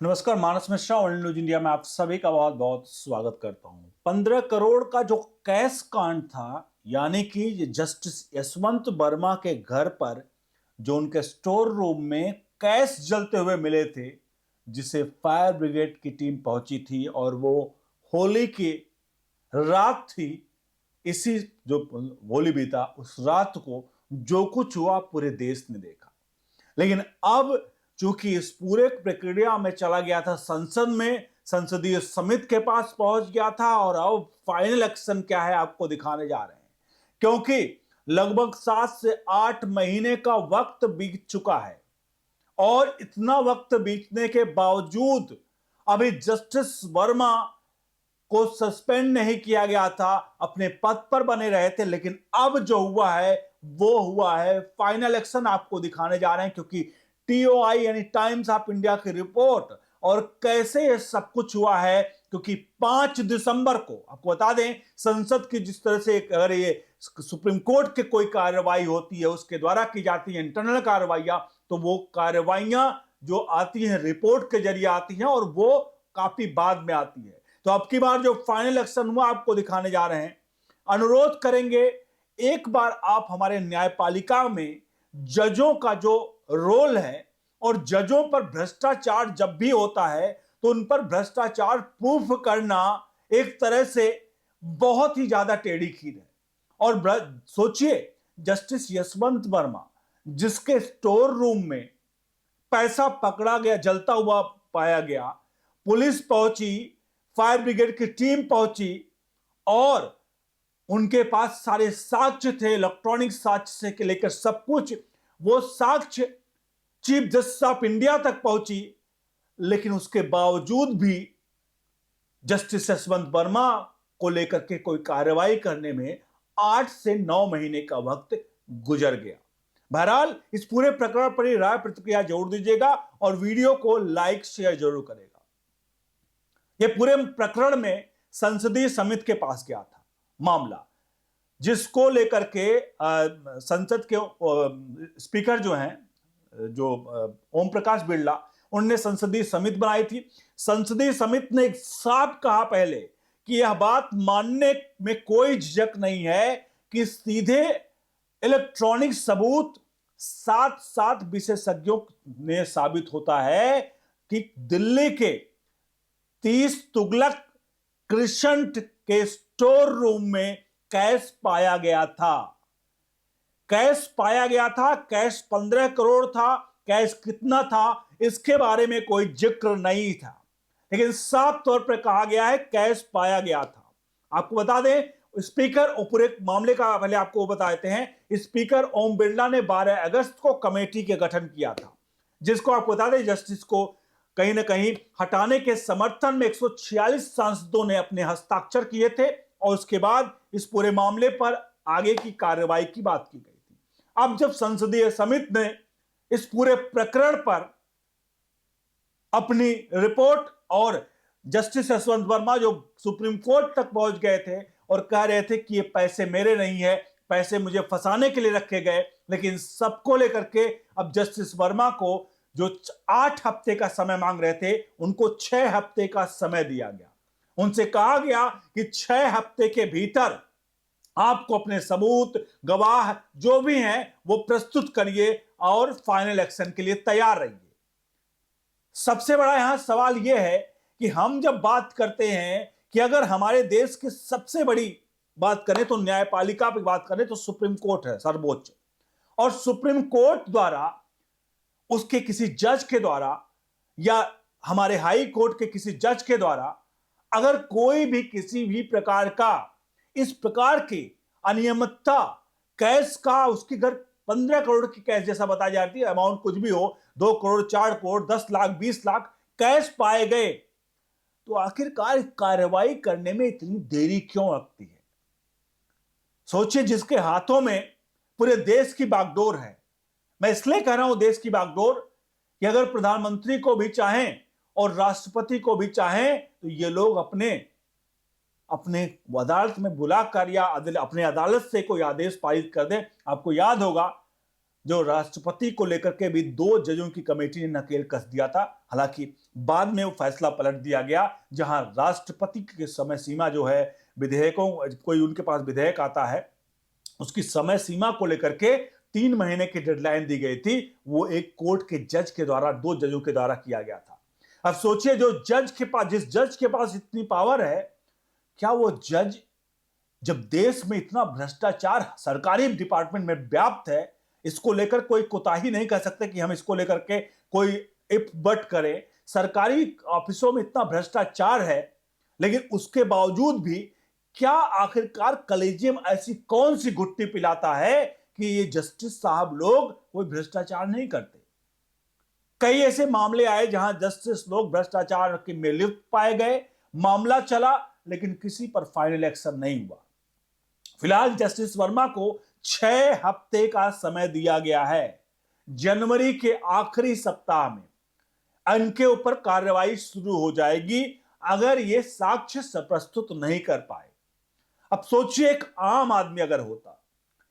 नमस्कार, मानस Mishra world news India में आप सभी का बहुत बहुत स्वागत करता हूं। 15 करोड़ का जो कैश कांड था, यानी कि जस्टिस यशवंत वर्मा के घर पर जो उनके स्टोर रूम में कैश जलते हुए मिले थे, जिसे फायर ब्रिगेड की टीम पहुंची थी और वो होली की रात थी। इसी जो होली बीता उस रात को जो कुछ हुआ पूरे देश ने देखा। लेकिन अब चूंकि इस पूरे प्रक्रिया में चला गया था संसद में, संसदीय समिति के पास पहुंच गया था और अब फाइनल एक्शन क्या है आपको दिखाने जा रहे हैं। क्योंकि लगभग 7 से 8 महीने का वक्त बीत चुका है और इतना वक्त बीतने के बावजूद अभी जस्टिस वर्मा को सस्पेंड नहीं किया गया था, अपने पद पर बने रहे थे। लेकिन अब जो हुआ है वो हुआ है फाइनल एक्शन आपको दिखाने जा रहे हैं, क्योंकि टीओआई यानी टाइम्स ऑफ इंडिया की रिपोर्ट और कैसे ये सब कुछ हुआ है। क्योंकि 5 दिसंबर को आपको बता दें, संसद की जिस तरह से अगर ये सुप्रीम कोर्ट की कोई कार्रवाई होती है, उसके द्वारा की जाती है इंटरनल कार्रवाइयां, तो वो कार्रवाइयां जो आती हैं रिपोर्ट के जरिए आती हैं और वो काफी बाद में आती है। तो अब की बार जो फाइनल एक्शन हुआ आपको दिखाने जा रहे हैं। अनुरोध करेंगे, एक बार आप हमारे न्यायपालिका में जजों का जो रोल है और जजों पर भ्रष्टाचार जब भी होता है तो उन पर भ्रष्टाचार प्रूफ करना एक तरह से बहुत ही ज्यादा टेढ़ी खीर है। और सोचिए, जस्टिस यशवंत वर्मा जिसके स्टोर रूम में पैसा पकड़ा गया, जलता हुआ पाया गया, पुलिस पहुंची, फायर ब्रिगेड की टीम पहुंची और उनके पास सारे साक्ष्य थे, इलेक्ट्रॉनिक साक्ष्य से लेकर सब कुछ, वो साक्ष्य चीफ जस्टिस ऑफ इंडिया तक पहुंची। लेकिन उसके बावजूद भी जस्टिस यशवंत वर्मा को लेकर के कोई कार्रवाई करने में 8 से 9 महीने का वक्त गुजर गया। बहरहाल इस पूरे प्रकरण पर ही राय प्रतिक्रिया जरूर दीजिएगा और वीडियो को लाइक शेयर जरूर करेगा। यह पूरे प्रकरण में संसदीय समिति के पास गया था मामला, जिसको लेकर के संसद के स्पीकर जो हैं, जो ओम प्रकाश बिरला, उन्होंने संसदीय समिति बनाई थी। संसदीय समिति ने साफ कहा पहले कि यह बात मानने में कोई झिझक नहीं है कि सीधे इलेक्ट्रॉनिक सबूत साथ साथ विशेषज्ञों ने साबित होता है कि दिल्ली के 30 तुगलक क्रिसेंट के स्टोर रूम में कैश पाया गया था। कैश पाया गया था, कैश 15 करोड़ था। कैश कितना था इसके बारे में कोई जिक्र नहीं था, लेकिन साफ तौर पर कहा गया है कैश पाया गया था। आपको बता दें, स्पीकर और पूरे मामले का पहले आपको बता देते हैं। स्पीकर ओम बिरला ने 12 अगस्त को कमेटी के गठन किया था, जिसको आपको बता दें जस्टिस को कहीं ना कहीं हटाने के समर्थन में 146 सांसदों ने अपने हस्ताक्षर किए थे और उसके बाद इस पूरे मामले पर आगे की कार्रवाई की बात की गई थी। अब जब संसदीय समिति ने इस पूरे प्रकरण पर अपनी रिपोर्ट और जस्टिस यशवंत वर्मा जो सुप्रीम कोर्ट तक पहुंच गए थे और कह रहे थे कि ये पैसे मेरे नहीं है, पैसे मुझे फंसाने के लिए रखे गए, लेकिन सबको लेकर के अब जस्टिस वर्मा को जो 8 हफ्ते का समय मांग रहे थे, उनको 6 हफ्ते का समय दिया गया। उनसे कहा गया कि 6 हफ्ते के भीतर आपको अपने सबूत, गवाह जो भी हैं वो प्रस्तुत करिए और फाइनल एक्शन के लिए तैयार रहिए। सबसे बड़ा यहां सवाल यह है कि हम जब बात करते हैं कि अगर हमारे देश की सबसे बड़ी बात करें तो न्यायपालिका की बात करें तो सुप्रीम कोर्ट है सर्वोच्च, और सुप्रीम कोर्ट द्वारा, उसके किसी जज के द्वारा या हमारे हाई कोर्ट के किसी जज के द्वारा अगर कोई भी किसी भी प्रकार का इस प्रकार की अनियमितता, कैश का, उसकी घर 15 करोड़ की कैश जैसा बताई जाती है, अमाउंट कुछ भी हो, 2 करोड़, 4 करोड़, 10 लाख, 20 लाख कैश पाए गए, तो आखिरकार कार्रवाई करने में इतनी देरी क्यों लगती है? सोचिए, जिसके हाथों में पूरे देश की बागडोर है। मैं इसलिए कह रहा हूं देश की बागडोर कि अगर प्रधानमंत्री को भी चाहें और राष्ट्रपति को भी चाहें तो ये लोग अपने अपने अदालत में बुलाकर या अपने अदालत से कोई आदेश पारित कर दें। आपको याद होगा जो राष्ट्रपति को लेकर के भी 2 जजों की कमेटी ने नकेल कस दिया था। हालांकि बाद में वो फैसला पलट दिया गया, जहां राष्ट्रपति की समय सीमा जो है, विधेयकों, कोई उनके पास विधेयक आता है, उसकी समय सीमा को लेकर के 3 महीने की डेडलाइन दी गई थी। वो एक कोर्ट के जज के द्वारा, 2 जजों के द्वारा किया गया था। अब सोचिए, जिस जज के पास इतनी पावर है, क्या वो जज, जब देश में इतना भ्रष्टाचार सरकारी डिपार्टमेंट में व्याप्त है, इसको लेकर कोई कोताही नहीं कर सकते कि हम इसको लेकर के कोई इफ बट करें। सरकारी ऑफिसों में इतना भ्रष्टाचार है, लेकिन उसके बावजूद भी क्या आखिरकार कलेजियम ऐसी कौन सी घुट्टी पिलाता है कि ये जस्टिस साहब लोग कोई भ्रष्टाचार नहीं करते। कई ऐसे मामले आए जहां जस्टिस लोग भ्रष्टाचार में लिप्त पाए गए, मामला चला, लेकिन किसी पर फाइनल एक्शन नहीं हुआ। फिलहाल जस्टिस वर्मा को 6 हफ्ते का समय दिया गया है। जनवरी के आखिरी सप्ताह में इनके ऊपर कार्रवाई शुरू हो जाएगी, अगर ये साक्ष्य प्रस्तुत नहीं कर पाए। अब सोचिए, एक आम आदमी अगर होता,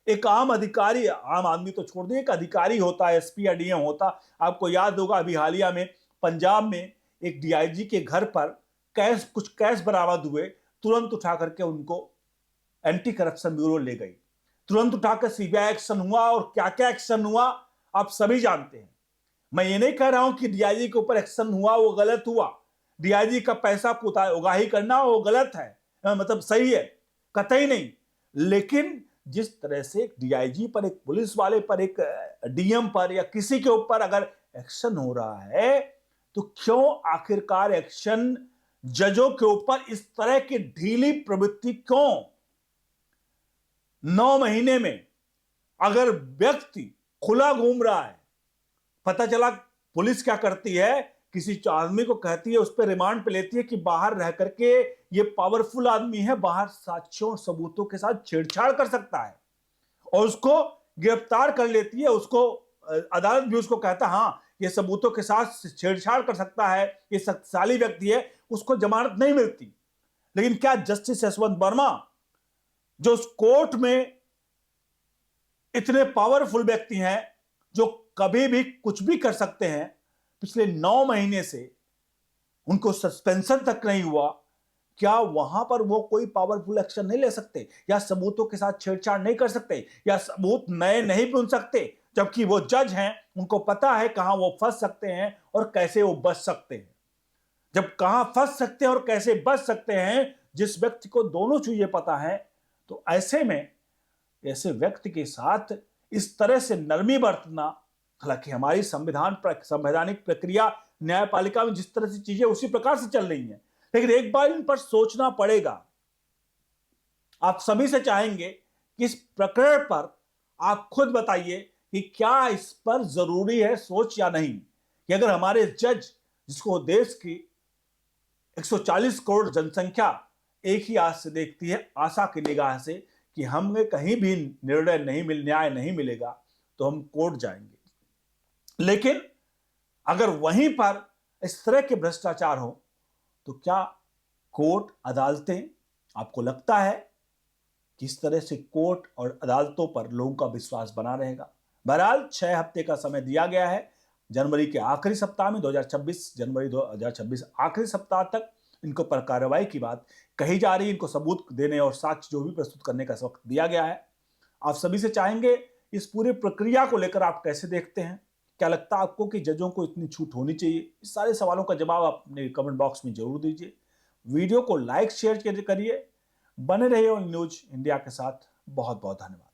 एक आम अधिकारी, आम आदमी तो छोड़ दिए, एक अधिकारी होता, एसपी या डीएम होता। आपको याद होगा, अभी हालिया में पंजाब में एक डीआईजी के घर पर कुछ कैश बरामद हुए, तुरंत उठा करके उनको एंटी करप्शन ब्यूरो ले गई, तुरंत उठाकर सीबीआई एक्शन हुआ, और क्या क्या एक्शन हुआ आप सभी जानते हैं। मैं ये नहीं कह रहा हूं कि डीआईजी के ऊपर एक्शन हुआ वो गलत हुआ, डीआईजी का पैसा उगाही करना वो गलत है, मतलब सही है, कतई नहीं। लेकिन जिस तरह से एक डीआईजी पर, एक पुलिस वाले पर, एक डीएम पर या किसी के ऊपर अगर एक्शन हो रहा है, तो क्यों आखिरकार एक्शन जजों के ऊपर इस तरह की ढीली प्रवृत्ति क्यों? 9 महीने में अगर व्यक्ति खुला घूम रहा है, पता चला पुलिस क्या करती है, किसी आदमी को कहती है, उस पर रिमांड पे लेती है कि बाहर रह करके ये पावरफुल आदमी है, बाहर साक्ष्यों और सबूतों के साथ छेड़छाड़ कर सकता है, और उसको गिरफ्तार कर लेती है। उसको अदालत भी उसको कहता है हाँ ये सबूतों के साथ छेड़छाड़ कर सकता है, ये शक्तिशाली व्यक्ति है, उसको जमानत नहीं मिलती। लेकिन क्या जस्टिस यशवंत वर्मा, जो उस कोर्ट में इतने पावरफुल व्यक्ति हैं, जो कभी भी कुछ भी कर सकते हैं, पिछले 9 महीने से उनको सस्पेंशन तक नहीं हुआ, क्या वहां पर वो कोई पावरफुल एक्शन नहीं ले सकते, या सबूतों के साथ छेड़छाड़ नहीं कर सकते, या सबूत नए नहीं ढूंढ सकते? जबकि वो जज हैं, उनको पता है कहां वो फंस सकते हैं और कैसे वो बच सकते हैं। जब कहां फंस सकते हैं और कैसे बच सकते हैं, जिस व्यक्ति को दोनों चीजें पता है, तो ऐसे में ऐसे व्यक्ति के साथ इस तरह से नरमी बरतना, हालांकि हमारी संवैधानिक प्रक्रिया, न्यायपालिका में जिस तरह से चीजें उसी प्रकार से चल रही हैं, लेकिन एक बार इन पर सोचना पड़ेगा। आप सभी से चाहेंगे कि इस प्रकरण पर आप खुद बताइए कि क्या इस पर जरूरी है सोच या नहीं, कि अगर हमारे जज, जिसको देश की 140 करोड़ जनसंख्या एक ही आंख से देखती है, आशा की निगाह से, कि हमें कहीं भी न्याय नहीं मिलेगा, तो हम कोर्ट जाएंगे। लेकिन अगर वहीं पर इस तरह के भ्रष्टाचार हो, तो क्या कोर्ट अदालतें, आपको लगता है कि इस तरह से कोर्ट और अदालतों पर लोगों का विश्वास बना रहेगा? बहरहाल 6 हफ्ते का समय दिया गया है, जनवरी के आखिरी सप्ताह में, जनवरी 2026 आखिरी सप्ताह तक इनको पर कार्रवाई की बात कही जा रही है। इनको सबूत देने और साक्ष्य जो भी प्रस्तुत करने का वक्त दिया गया है। आप सभी से चाहेंगे, इस पूरी प्रक्रिया को लेकर आप कैसे देखते हैं? क्या लगता है आपको कि जजों को इतनी छूट होनी चाहिए? इस सारे सवालों का जवाब आप अपने कमेंट बॉक्स में जरूर दीजिए। वीडियो को लाइक शेयर करिए। बने रहिए न्यूज इंडिया के साथ। बहुत बहुत धन्यवाद।